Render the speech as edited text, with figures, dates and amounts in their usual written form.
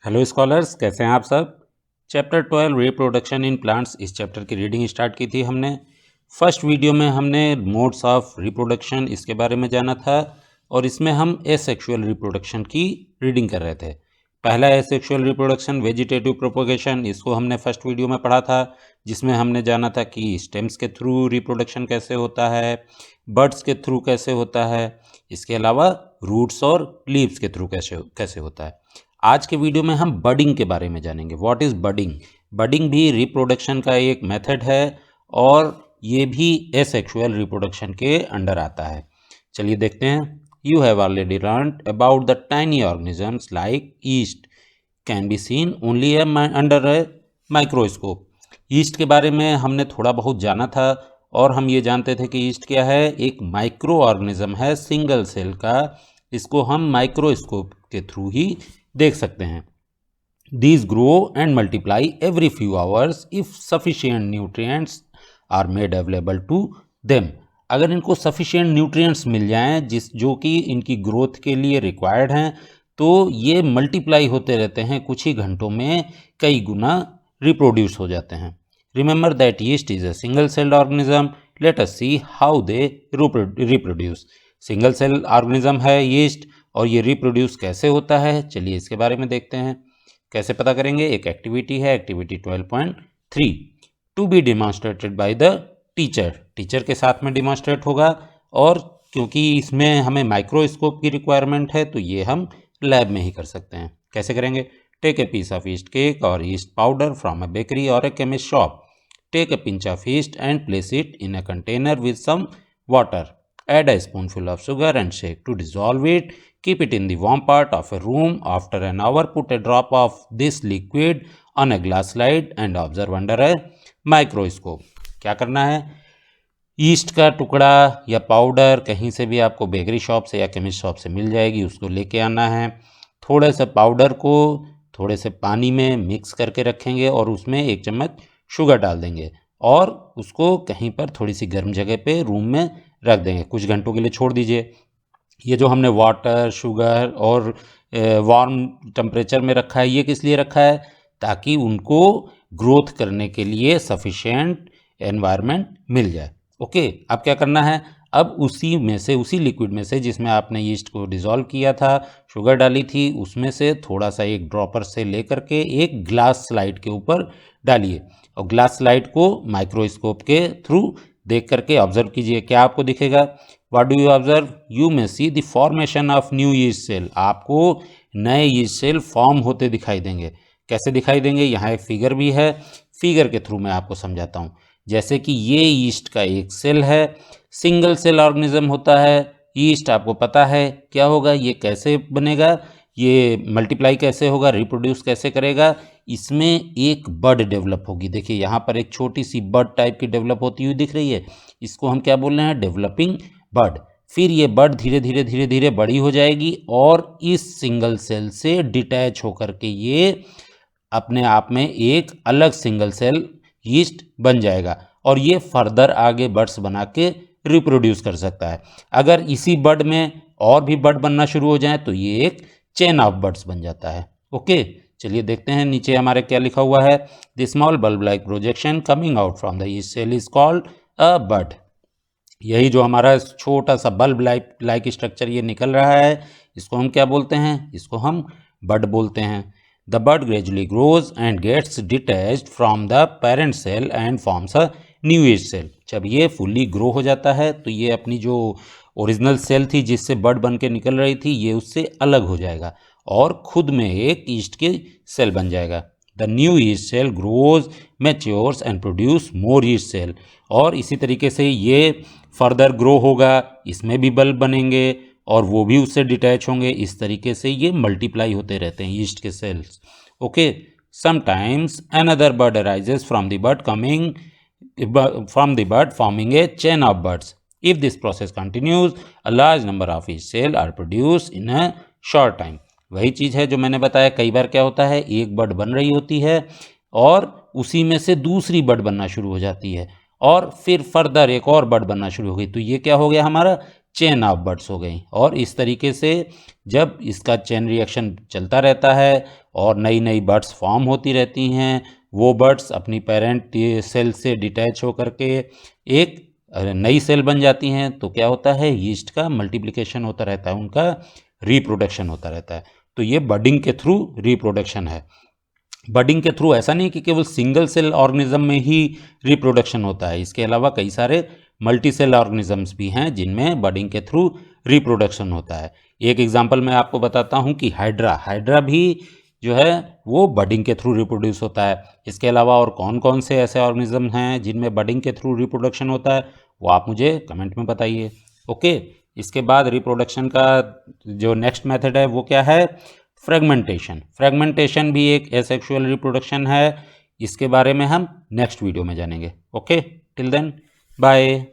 Hello scholars, कैसे हैं आप सब। चैप्टर 12 रिप्रोडक्शन इन प्लांट्स, इस चैप्टर की रीडिंग स्टार्ट की थी हमने। फर्स्ट वीडियो में हमने मोड्स ऑफ रिप्रोडक्शन इसके बारे में जाना था और इसमें हम एसेक्सुअल रिप्रोडक्शन की रीडिंग कर रहे थे। पहला एसेक्सुअल रिप्रोडक्शन वेजिटेटिव प्रोपोगेशन, इसको हमने फर्स्ट वीडियो में पढ़ा था, जिसमें हमने जाना था कि स्टेम्स के थ्रू रिप्रोडक्शन कैसे होता है, बर्ड्स के थ्रू कैसे होता है, इसके अलावा रूट्स और लीव्स के थ्रू कैसे कैसे होता है। आज के वीडियो में हम बडिंग के बारे में जानेंगे। What is budding. बडिंग भी रिप्रोडक्शन का एक मेथड है और ये भी एसेक्सुअल रिप्रोडक्शन के अंडर आता है। चलिए देखते हैं। You have already learned about the tiny organisms like east can be seen only under a microscope. East के बारे में हमने थोड़ा बहुत जाना था और हम ये जानते थे कि ईस्ट क्या है, एक माइक्रो ऑर्गेनिज्म है, सिंगल सेल का। इसको हम माइक्रोस्कोप के थ्रू ही देख सकते हैं। These grow and multiply every few hours if sufficient nutrients are made available to them। अगर इनको sufficient nutrients मिल जाएं जो कि इनकी ग्रोथ के लिए रिक्वायर्ड हैं, तो ये मल्टीप्लाई होते रहते हैं, कुछ ही घंटों में कई गुना रिप्रोड्यूस हो जाते हैं। Remember that yeast is a single celled organism. Let us see how they reproduce. Single cell organism है यीस्ट और ये रिप्रोड्यूस कैसे होता है, चलिए इसके बारे में देखते हैं। कैसे पता करेंगे। एक एक्टिविटी है, activity 12.3 to be demonstrated by the teacher. Teacher के साथ में डिमॉन्स्ट्रेट होगा और क्योंकि इसमें हमें माइक्रोस्कोप की रिक्वायरमेंट है तो ये हम लैब में ही कर सकते हैं। कैसे करेंगे। Take a piece of yeast cake और yeast powder from a bakery और a chemist shop. Take a pinch of yeast and place it in a container with some water. Add a spoonful of sugar and shake to dissolve it. Keep it in the warm part of a room. After an hour, put a drop of this liquid on a glass slide and observe under a microscope। क्या करना है। East का टुकड़ा या powder कहीं से भी आपको बेकरी शॉप से या केमिस्ट शॉप से मिल जाएगी, उसको लेके आना है। थोड़े से पाउडर को थोड़े से पानी में मिक्स करके रखेंगे और उसमें 1 चम्मच शुगर डाल देंगे और उसको कहीं पर थोड़ी सी गर्म जगह पे रूम में रख देंगे। कुछ घंटों के लिए छोड़ दीजिए। ये जो हमने वाटर, शुगर और वार्म टेम्परेचर में रखा है, ये किस लिए रखा है, ताकि उनको ग्रोथ करने के लिए सफिशेंट एनवायरनमेंट मिल जाए। ओके, अब क्या करना है। अब उसी में से, उसी लिक्विड में से जिसमें आपने यीस्ट को डिज़ोल्व किया था, शुगर डाली थी, उसमें से थोड़ा सा एक ड्रॉपर से लेकर के एक ग्लास स्लाइड के ऊपर डालिए और ग्लास स्लाइड को माइक्रोस्कोप के थ्रू देख करके ऑब्जर्व कीजिए। क्या आपको दिखेगा। What do you observe. You may see the formation of new yeast cell. आपको नए यीस्ट सेल फॉर्म होते दिखाई देंगे। कैसे दिखाई देंगे, यहाँ एक फिगर भी है, फिगर के थ्रू मैं आपको समझाता हूँ। जैसे कि ये यीस्ट का एक सेल है, सिंगल सेल ऑर्गेनिज्म होता है। यीस्ट आपको पता है क्या होगा, ये कैसे बनेगा, ये मल्टीप्लाई कैसे होगा, रिप्रोड्यूस कैसे करेगा। इसमें एक बड डेवलप होगी। देखिए यहाँ पर एक छोटी सी बड टाइप की डेवलप होती हुई दिख रही है, इसको हम क्या बोल रहे हैं, डेवलपिंग बड। फिर ये बड धीरे धीरे धीरे धीरे बड़ी हो जाएगी और इस सिंगल सेल से डिटैच होकर के ये अपने आप में एक अलग सिंगल सेल यीस्ट बन जाएगा और ये फर्दर आगे बड्स बना के रिप्रोड्यूस कर सकता है। अगर इसी बड में और भी बड बनना शुरू हो जाए तो ये एक चेन ऑफ बड्स बन जाता है। ओके, चलिए देखते हैं नीचे हमारे क्या लिखा हुआ है। The small bulb like projection coming out from the yeast cell is called a bud. यही जो हमारा छोटा सा बल्ब लाइक स्ट्रक्चर ये निकल रहा है, इसको हम क्या बोलते हैं, इसको हम बड बोलते हैं। The bud gradually grows and gets detached from the parent cell and forms a new yeast cell. जब ये फुल्ली ग्रो हो जाता है तो ये अपनी जो ओरिजिनल सेल थी जिससे बड बन के निकल रही थी, ये उससे अलग हो जाएगा और खुद में एक ईस्ट की सेल बन जाएगा। The new yeast cell grows, matures and produce more yeast cell. और इसी तरीके से ये फर्दर ग्रो होगा, इसमें भी बल्ब बनेंगे और वो भी उससे डिटैच होंगे। इस तरीके से ये मल्टीप्लाई होते रहते हैं ईस्ट के cells. Okay, sometimes another bud arises from the bud forming a chain of buds. If this process continues, a large number of each cell are produced in a short time। वही चीज़ है जो मैंने बताया, कई बार क्या होता है, एक बड बन रही होती है और उसी में से दूसरी बड बनना शुरू हो जाती है और फिर फर्दर एक और बड बनना शुरू हो गई, तो ये क्या हो गया, हमारा चेन ऑफ बड्स हो गई। और इस तरीके से जब इसका चेन रिएक्शन चलता रहता है और नई नई बर्ड्स फॉर्म होती रहती हैं। वो बर्ड्स अपनी पेरेंट सेल से डिटैच होकर के एक नई सेल बन जाती हैं। तो क्या होता है, यीस्ट का मल्टीप्लिकेशन होता रहता है, उनका रिप्रोडक्शन होता रहता है। तो ये बडिंग के थ्रू रिप्रोडक्शन है। बडिंग के थ्रू ऐसा नहीं कि केवल सिंगल सेल ऑर्गेनिज्म में ही रिप्रोडक्शन होता है, इसके अलावा कई सारे मल्टी सेल ऑर्गेनिजम्स भी हैं जिनमें बडिंग के थ्रू रिप्रोडक्शन होता है। एक एग्जांपल मैं आपको बताता हूं कि हाइड्रा भी जो है वो बडिंग के थ्रू रिप्रोड्यूस होता है। इसके अलावा और कौन कौन से ऐसे ऑर्गेनिज्म हैं जिनमें बडिंग के थ्रू रिप्रोडक्शन होता है, वो आप मुझे कमेंट में बताइए। ओके, इसके बाद रिप्रोडक्शन का जो नेक्स्ट मेथड है वो क्या है, फ्रेगमेंटेशन भी एक एसेक्सुअल रिप्रोडक्शन है। इसके बारे में हम नेक्स्ट वीडियो में जानेंगे। Okay, till then bye.